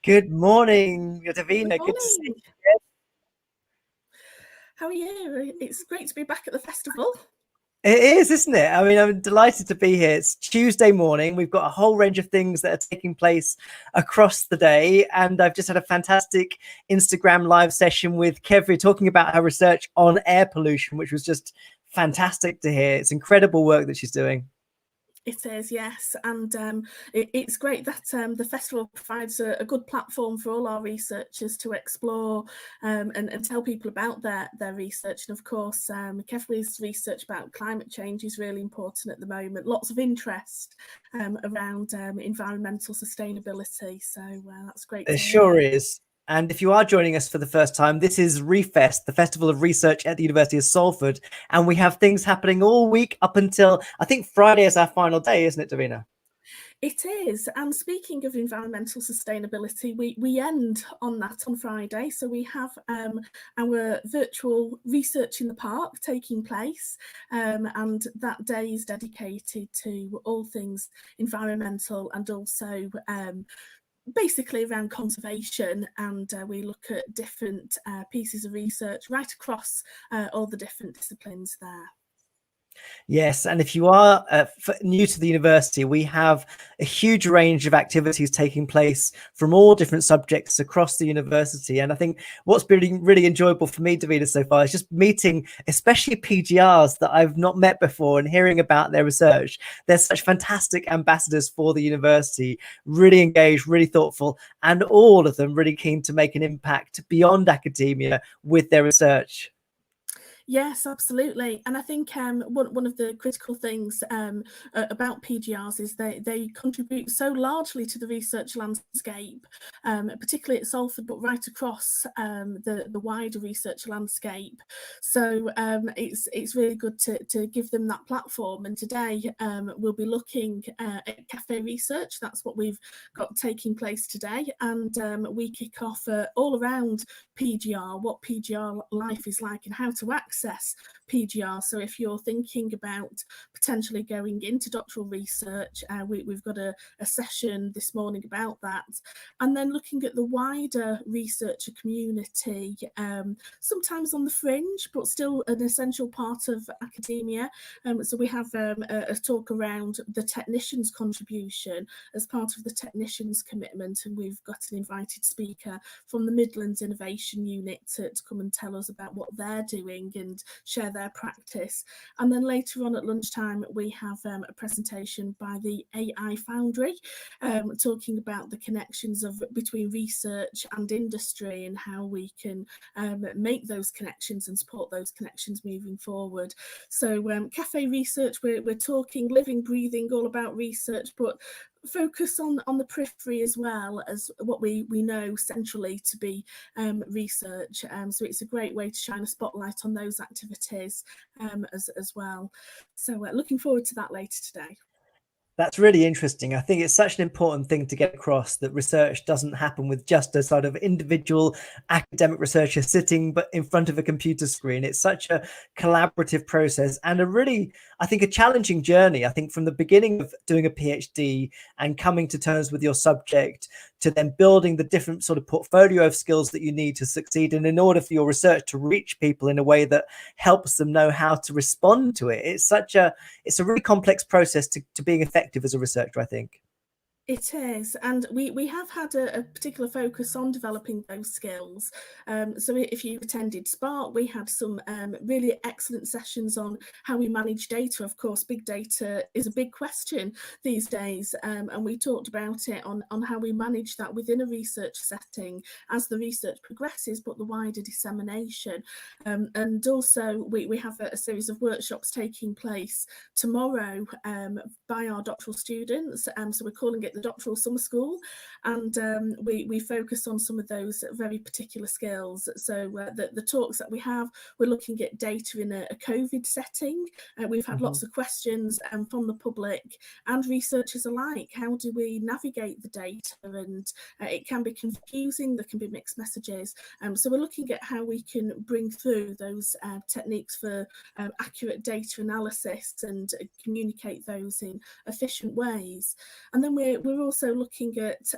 Good morning, Good Davina. Good to see morning. you. How are you? It's great to be back at the festival. It is, isn't it? I mean, I'm delighted to be here. It's Tuesday morning. We've got a whole range of things that are taking place across the day. And I've just had a fantastic Instagram live session with Kevri talking about her research on air pollution, which was just fantastic to hear. It's incredible work that she's doing. It is, yes, and it's great that the festival provides a good platform for all our researchers to explore and tell people about their research. And of course, Kevri's research about climate change is really important at the moment. Lots of interest around environmental sustainability, so that's great There to hear. sure is. And if you are joining us for the first time, this is ReFest, the Festival of Research at the University of Salford. And we have things happening all week up until, I think Friday is our final day, isn't it, Davina? It is, and speaking of environmental sustainability, we end on that on Friday. So we have our virtual Research in the Park taking place, and that day is dedicated to all things environmental and also basically around conservation, and we look at different pieces of research right across all the different disciplines there. Yes, and if you are new to the university, we have a huge range of activities taking place from all different subjects across the university. And I think what's been really enjoyable for me, Davina, so far is just meeting, especially PGRs that I've not met before and hearing about their research. They're such fantastic ambassadors for the university, really engaged, really thoughtful, and all of them really keen to make an impact beyond academia with their research. Yes, absolutely. And I think one of the critical things about PGRs is they contribute so largely to the research landscape, particularly at Salford, but right across the wider research landscape. So it's really good to give them that platform. And today we'll be looking at cafe research. That's what we've got taking place today. And we kick off all around PGR, what PGR life is like and how to access PGR. So if you're thinking about potentially going into doctoral research, we've got a session this morning about that. And then looking at the wider researcher community, sometimes on the fringe, but still an essential part of academia. So we have a talk around the technician's contribution as part of the technician's commitment, and we've got an invited speaker from the Midlands Innovation Unit to come and tell us about what they're doing and share their practice. And then later on at lunchtime we have a presentation by the AI Foundry, talking about the connections between research and industry and how we can make those connections and support those connections moving forward. So cafe research, we're talking living, breathing, all about research, but focus on the periphery as well as what we know centrally to be research. So it's a great way to shine a spotlight on those activities as well. So looking forward to that later today. That's really interesting. I think it's such an important thing to get across, that research doesn't happen with just a sort of individual academic researcher sitting but in front of a computer screen. It's such a collaborative process and a really, I think, a challenging journey. I think from the beginning of doing a PhD and coming to terms with your subject to then building the different sort of portfolio of skills that you need to succeed. And in order for your research to reach people in a way that helps them know how to respond to it, it's a really complex process to being effective as a researcher, I think. It is, and we have had a particular focus on developing those skills. So if you attended Spark, we had some really excellent sessions on how we manage data. Of course, big data is a big question these days, and we talked about it on how we manage that within a research setting as the research progresses, but the wider dissemination. And also we have a series of workshops taking place tomorrow by our doctoral students. So we're calling it the Doctoral Summer School, and we focus on some of those very particular skills. So the talks that we have, we're looking at data in a COVID setting. We've had lots of questions from the public and researchers alike. How do we navigate the data? And it can be confusing, there can be mixed messages. So we're looking at how we can bring through those techniques for accurate data analysis and communicate those in efficient ways. And then we're we're also looking at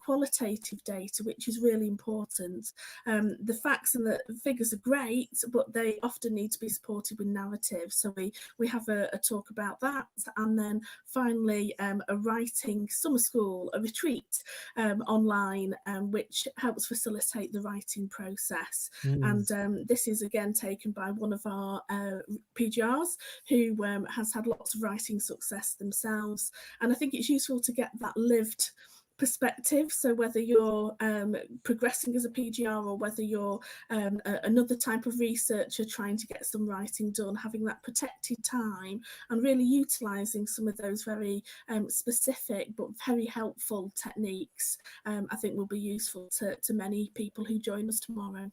qualitative data, which is really important. The facts and the figures are great, but they often need to be supported with narrative. So we have a talk about that, and then finally a writing summer school, a retreat online, which helps facilitate the writing process. And this is again taken by one of our PGRs who has had lots of writing success themselves. And I think it's useful to get that lived perspective. So whether you're progressing as a PGR or whether you're another type of researcher trying to get some writing done, having that protected time and really utilising some of those very specific but very helpful techniques, I think will be useful to many people who join us tomorrow.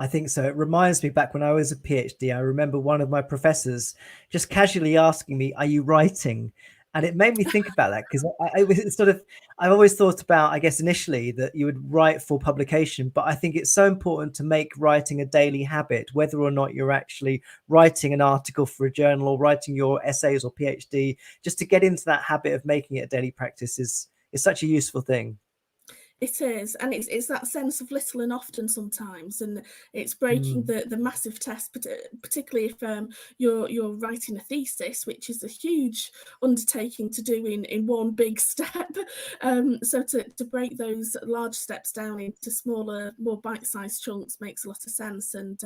I think so. It reminds me back when I was a PhD, I remember one of my professors just casually asking me, "Are you writing?" And it made me think about that, because I was sort of, I've always thought about, I guess, initially that you would write for publication, but I think it's so important to make writing a daily habit, whether or not you're actually writing an article for a journal or writing your essays or PhD, just to get into that habit of making it a daily practice is such a useful thing. It is, and it's that sense of little and often sometimes, and it's breaking the massive test, particularly if you're writing a thesis, which is a huge undertaking to do in one big step. So to break those large steps down into smaller, more bite-sized chunks makes a lot of sense. And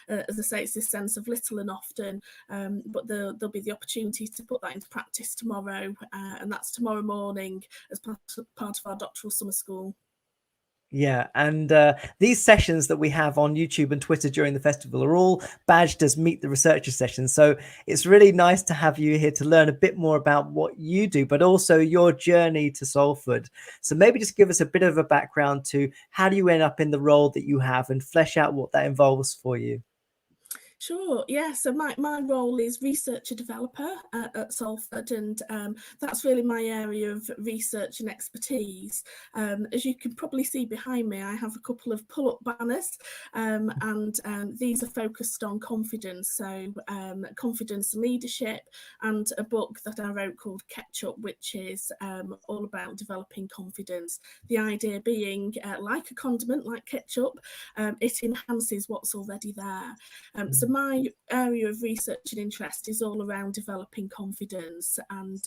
as I say, it's this sense of little and often, but there'll be the opportunity to put that into practice tomorrow, and that's tomorrow morning as part of our doctoral summer school. Yeah, and these sessions that we have on YouTube and Twitter during the festival are all badged as Meet the Researcher sessions. So it's really nice to have you here to learn a bit more about what you do, but also your journey to Salford. So maybe just give us a bit of a background to how do you end up in the role that you have, and flesh out what that involves for you. Sure, yeah. So my role is researcher developer at Salford, and that's really my area of research and expertise. As you can probably see behind me, I have a couple of pull-up banners, and these are focused on confidence, so confidence leadership, and a book that I wrote called Ketchup, which is all about developing confidence. The idea being, like a condiment, like ketchup, it enhances what's already there. So my area of research and interest is all around developing confidence, and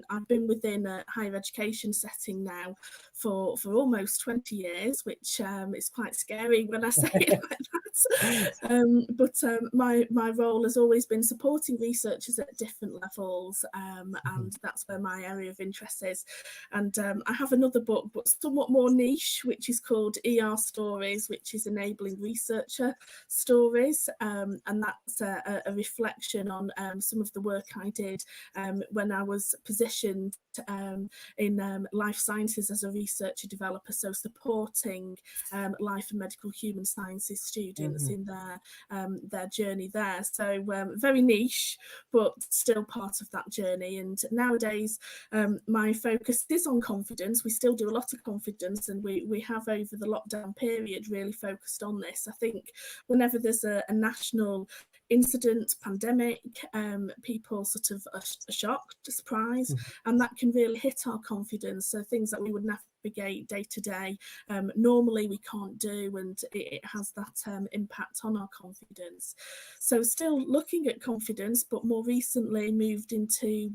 I've been within a higher education setting now for almost 20 years, which is quite scary when I say it like that. But my role has always been supporting researchers at different levels, and that's where my area of interest is. And I have another book, but somewhat more niche, which is called ER Stories, which is enabling researcher stories, and that's a reflection on some of the work I did when I was positioned in life sciences as a researcher developer, so supporting life and medical human sciences students in their journey there. So very niche, but still part of that journey. And nowadays my focus is on confidence. We still do a lot of confidence, and we have over the lockdown period really focused on this. I think whenever there's a national incident, pandemic, people sort of are shocked, surprised, and that can really hit our confidence. So things that we would navigate day to day, normally we can't do, and it has that impact on our confidence. So still looking at confidence, but more recently moved into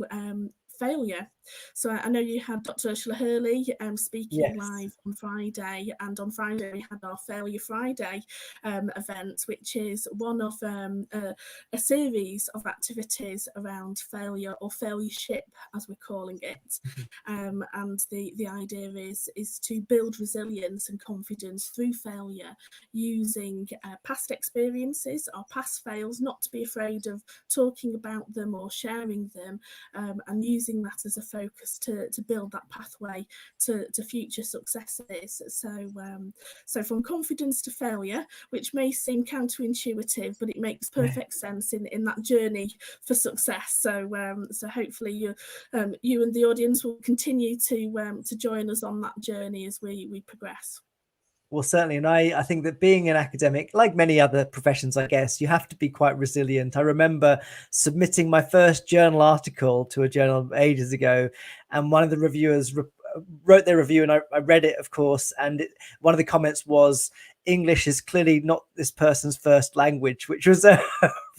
failure. So I know you had Dr. Ursula Hurley speaking live on Friday, and on Friday we had our Failure Friday event, which is one of a series of activities around failure, or failureship as we're calling it. And the idea is to build resilience and confidence through failure, using past experiences, our past fails, not to be afraid of talking about them or sharing them, and using that as a focus to build that pathway to future successes. So from confidence to failure, which may seem counterintuitive, but it makes perfect sense in that journey for success. So hopefully you and the audience will continue to join us on that journey as we progress. Well, certainly. And I think that being an academic, like many other professions, I guess, you have to be quite resilient. I remember submitting my first journal article to a journal ages ago, and one of the reviewers wrote their review, and I read it, of course. And one of the comments was, English is clearly not this person's first language, which was a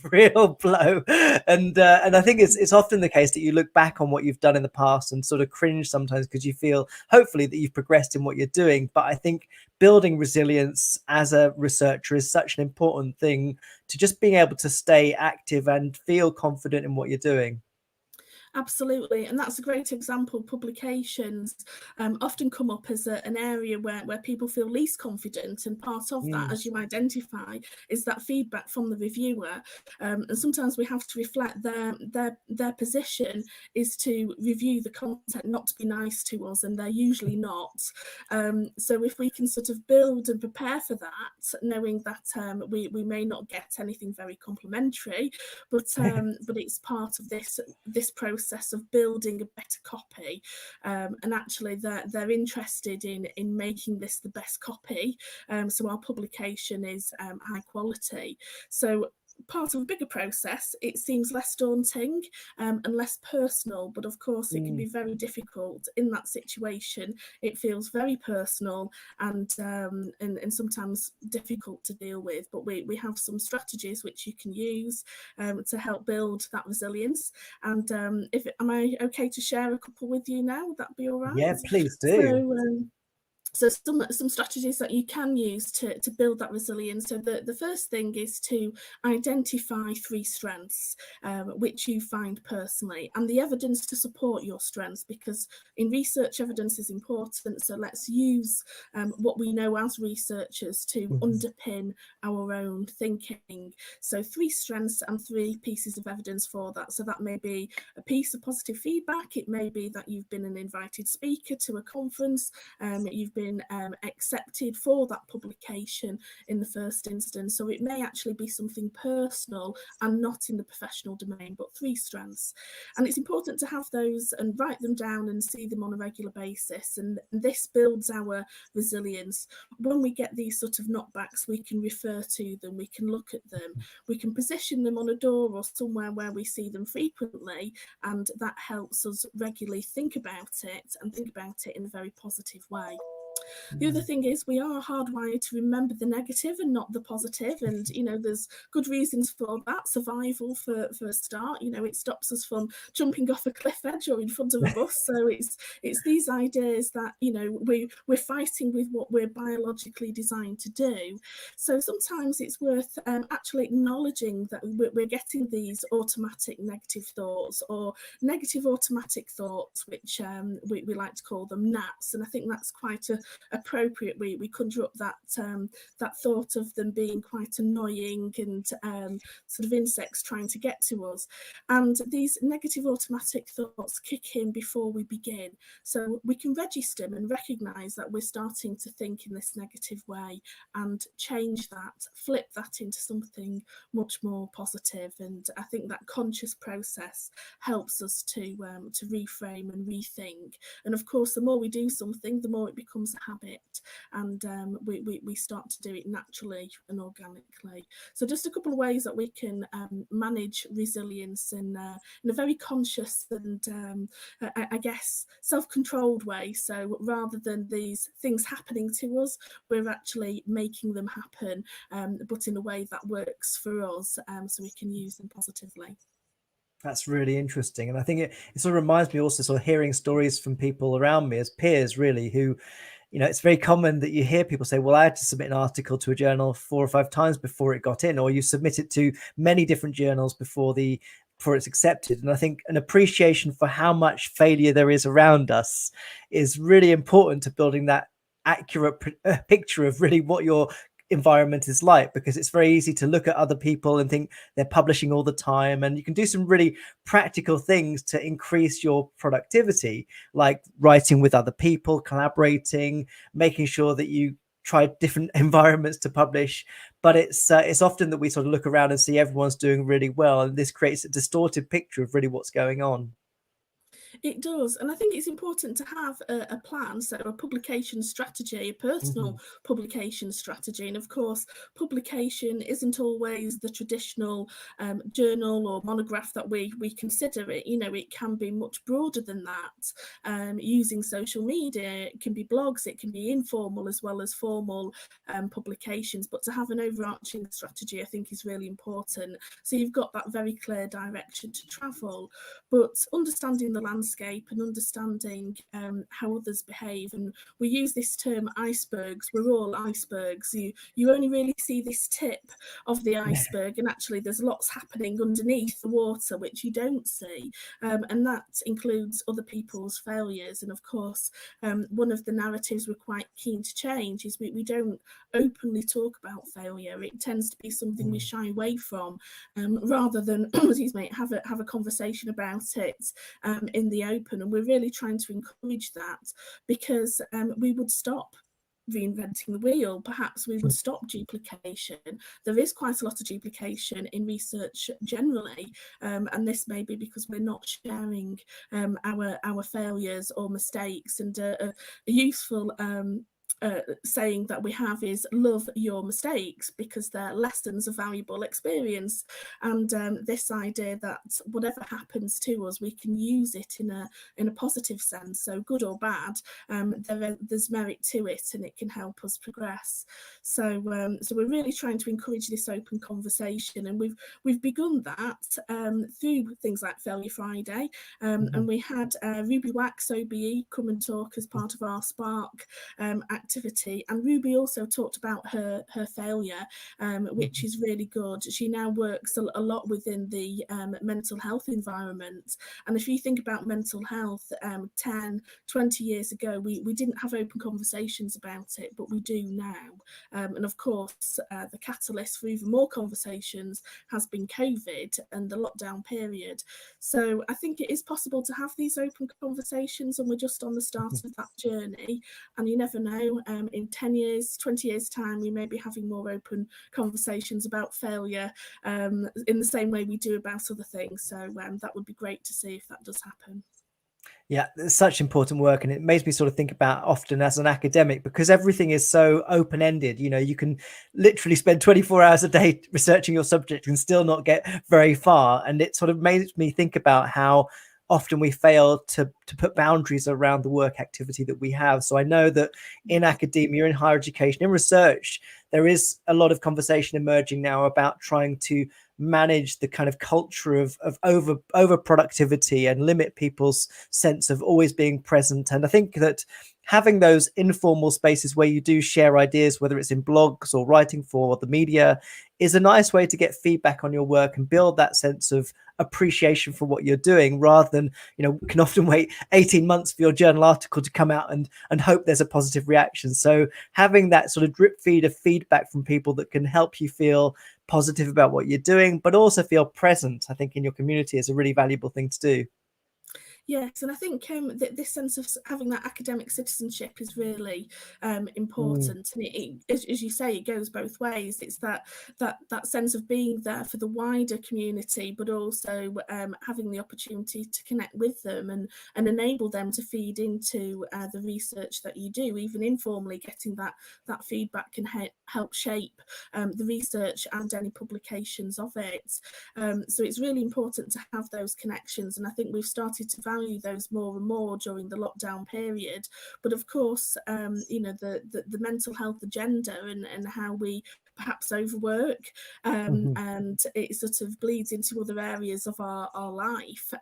real blow. And I think it's often the case that you look back on what you've done in the past and sort of cringe sometimes, because you feel hopefully that you've progressed in what you're doing. But I think building resilience as a researcher is such an important thing, to just being able to stay active and feel confident in what you're doing. Absolutely, and that's a great example. Publications often come up as an area where people feel least confident, and part of that, as you identify, is that feedback from the reviewer. And sometimes we have to reflect their position is to review the content, not to be nice to us, and they're usually not. So if we can sort of build and prepare for that, knowing that we may not get anything very complimentary, but it's part of this process of building a better copy, and actually they're interested in making this the best copy, so our publication is high quality. So part of a bigger process, it seems less daunting and less personal, but of course it can be very difficult in that situation. It feels very personal and sometimes difficult to deal with, but we have some strategies which you can use to help build that resilience. And am I okay to share a couple with you now? Would that be all right? Yeah, please do. So some strategies that you can use to build that resilience. So the first thing is to identify 3 strengths which you find personally, and the evidence to support your strengths, because in research evidence is important. So let's use what we know as researchers to underpin our own thinking. So 3 strengths and 3 pieces of evidence for that. So that may be a piece of positive feedback. It may be that you've been an invited speaker to a conference. You've been accepted for that publication in the first instance. So it may actually be something personal and not in the professional domain, but 3 strengths. And it's important to have those and write them down and see them on a regular basis. And this builds our resilience. When we get these sort of knockbacks, we can refer to them, we can look at them, we can position them on a door or somewhere where we see them frequently, and that helps us regularly think about it, and think about it in a very positive way. The other thing is we are hardwired to remember the negative and not the positive, and there's good reasons for that. Survival for a start. It stops us from jumping off a cliff edge or in front of a bus. So it's these ideas that we're fighting with what we're biologically designed to do. So sometimes it's worth actually acknowledging that we're getting these automatic negative thoughts, or negative automatic thoughts, which we like to call them NATs, and I think that's quite appropriate. We conjure up that thought of them being quite annoying and sort of insects trying to get to us, and these negative automatic thoughts kick in before we begin. So we can register them and recognize that we're starting to think in this negative way, and change that, flip that into something much more positive. And I think that conscious process helps us to reframe and rethink. And of course, the more we do something, the more it becomes a habit, and we start to do it naturally and organically. So just a couple of ways that we can manage resilience in a very conscious and I guess self-controlled way. So rather than these things happening to us, we're actually making them happen, but in a way that works for us, so we can use them positively. That's really interesting. And I think it sort of reminds me also sort of hearing stories from people around me as peers, really, who, it's very common that you hear people say, well, I had to submit an article to a journal 4 or 5 times before it got in, or you submit it to many different journals before it's accepted. And I think an appreciation for how much failure there is around us is really important to building that accurate picture of really what your environment is like, because it's very easy to look at other people and think they're publishing all the time, and you can do some really practical things to increase your productivity, like writing with other people, collaborating, making sure that you try different environments to publish. But it's often that we sort of look around and see everyone's doing really well, and this creates a distorted picture of really what's going on. It does, and I think it's important to have a plan, so a publication strategy, a personal publication strategy. And of course, publication isn't always the traditional journal or monograph that we consider it. You know, it can be much broader than that. Using social media, it can be blogs, it can be informal as well as formal publications. But to have an overarching strategy, I think, is really important. So you've got that very clear direction to travel, but understanding the landscape and understanding how others behave. And we use this term icebergs. We're all icebergs. You only really see this tip of the iceberg, and actually there's lots happening underneath the water which you don't see, and that includes other people's failures. And of course, one of the narratives we're quite keen to change is we don't openly talk about failure. It tends to be something we shy away from, rather than excuse me, have a conversation about it in the open. And we're really trying to encourage that, because we would stop reinventing the wheel. Perhaps we would stop duplication. There is quite a lot of duplication in research generally, and this may be because we're not sharing our failures or mistakes. And a useful saying that we have is love your mistakes, because they're lessons of valuable experience. And this idea that whatever happens to us, we can use it in a positive sense, so good or bad, there's merit to it, and it can help us progress. So we're really trying to encourage this open conversation, and we've begun that through things like Failure Friday, and we had Ruby Wax OBE come and talk as part of our Spark activity. And Ruby also talked about her failure, which is really good. She now works a lot within the mental health environment. And if you think about mental health, 10, 20 years ago, we didn't have open conversations about it, but we do now. And of course, the catalyst for even more conversations has been COVID and the lockdown period. So I think it is possible to have these open conversations, and we're just on the start of that journey. And you never know, in 10 years, 20 years time, we may be having more open conversations about failure in the same way we do about other things. So that would be great to see if that does happen. Yeah, it's such important work, and it makes me sort of think about often as an academic, because everything is so open-ended. You know, you can literally spend 24 hours a day researching your subject and still not get very far. And it sort of makes me think about how often we fail to put boundaries around the work activity that we have. So I know that in academia, in higher education, in research, there is a lot of conversation emerging now about trying to manage the kind of culture of over productivity and limit people's sense of always being present. And I think that having those informal spaces where you do share ideas, whether it's in blogs or writing for the media, is a nice way to get feedback on your work and build that sense of appreciation for what you're doing, rather than, you know, we can often wait 18 months for your journal article to come out and hope there's a positive reaction. So having that sort of drip feed of feedback from people that can help you feel positive about what you're doing, but also feel present, I think, in your community is a really valuable thing to do. Yes, and I think that this sense of having that academic citizenship is really important. And as you say, it goes both ways. It's that sense of being there for the wider community, but also having the opportunity to connect with them and enable them to feed into the research that you do. Even informally, getting that feedback can help shape the research and any publications of it. So it's really important to have those connections, and I think we've started to value those more and more during the lockdown period. But of course, you know, the mental health agenda and how we perhaps overwork, and it sort of bleeds into other areas of our life,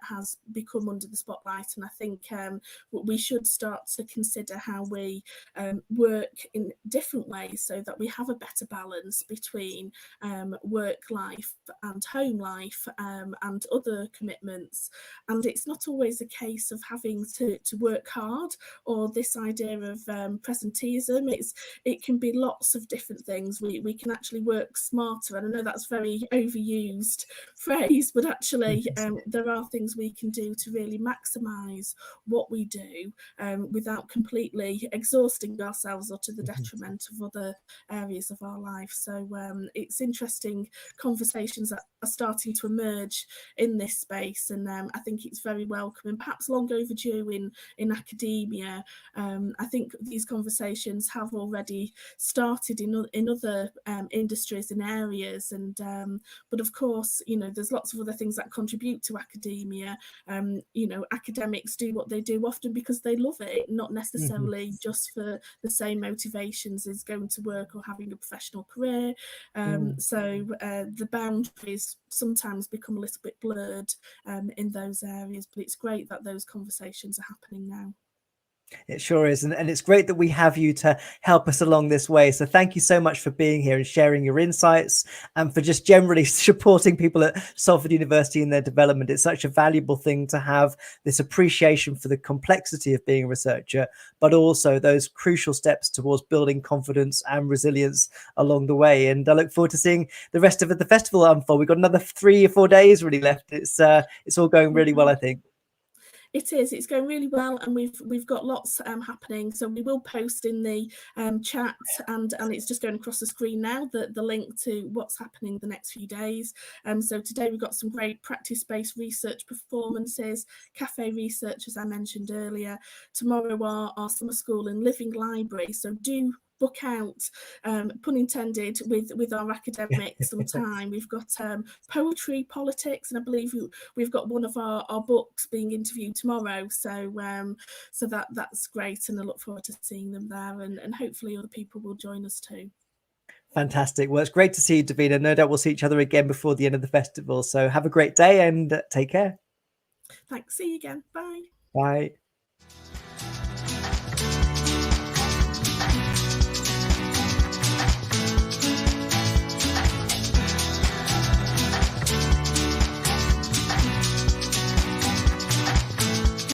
has become under the spotlight. And I think we should start to consider how we work in different ways, so that we have a better balance between work life and home life, and other commitments. And it's not always a case of having to work hard, or this idea of presenteeism. It can be lots of different things. We can actually work smarter, and I know that's very overused phrase, but actually there are things we can do to really maximise what we do, without completely exhausting ourselves or to the detriment of other areas of our life. So it's interesting conversations that are starting to emerge in this space, and I think it's very welcome and perhaps long overdue in academia. I think these conversations have already started in other industries and areas, and but of course, you know, there's lots of other things that contribute to academia. You know, academics do what they do often because they love it, not necessarily just for the same motivations as going to work or having a professional career. So the boundaries sometimes become a little bit blurred in those areas, but it's great that those conversations are happening now. It sure is. And it's great that we have you to help us along this way. So thank you so much for being here and sharing your insights, and for just generally supporting people at Salford University in their development. It's such a valuable thing to have this appreciation for the complexity of being a researcher, but also those crucial steps towards building confidence and resilience along the way. And I look forward to seeing the rest of the festival unfold. We've got another 3 or 4 days really left. It's all going really well, I think. It is. It's going really well, and we've got lots happening. So we will post in the chat, and it's just going across the screen now, the link to what's happening the next few days. So today we've got some great practice-based research performances, cafe research, as I mentioned earlier. Tomorrow our summer school and living library. So do book out, pun intended, with our academics some time. We've got poetry, politics, and I believe we've got one of our books being interviewed tomorrow. So so that's great, and I look forward to seeing them there, and hopefully other people will join us too. Fantastic. Well, it's great to see you, Davina. No doubt we'll see each other again before the end of the festival. So have a great day and take care. Thanks. See you again. Bye. Bye.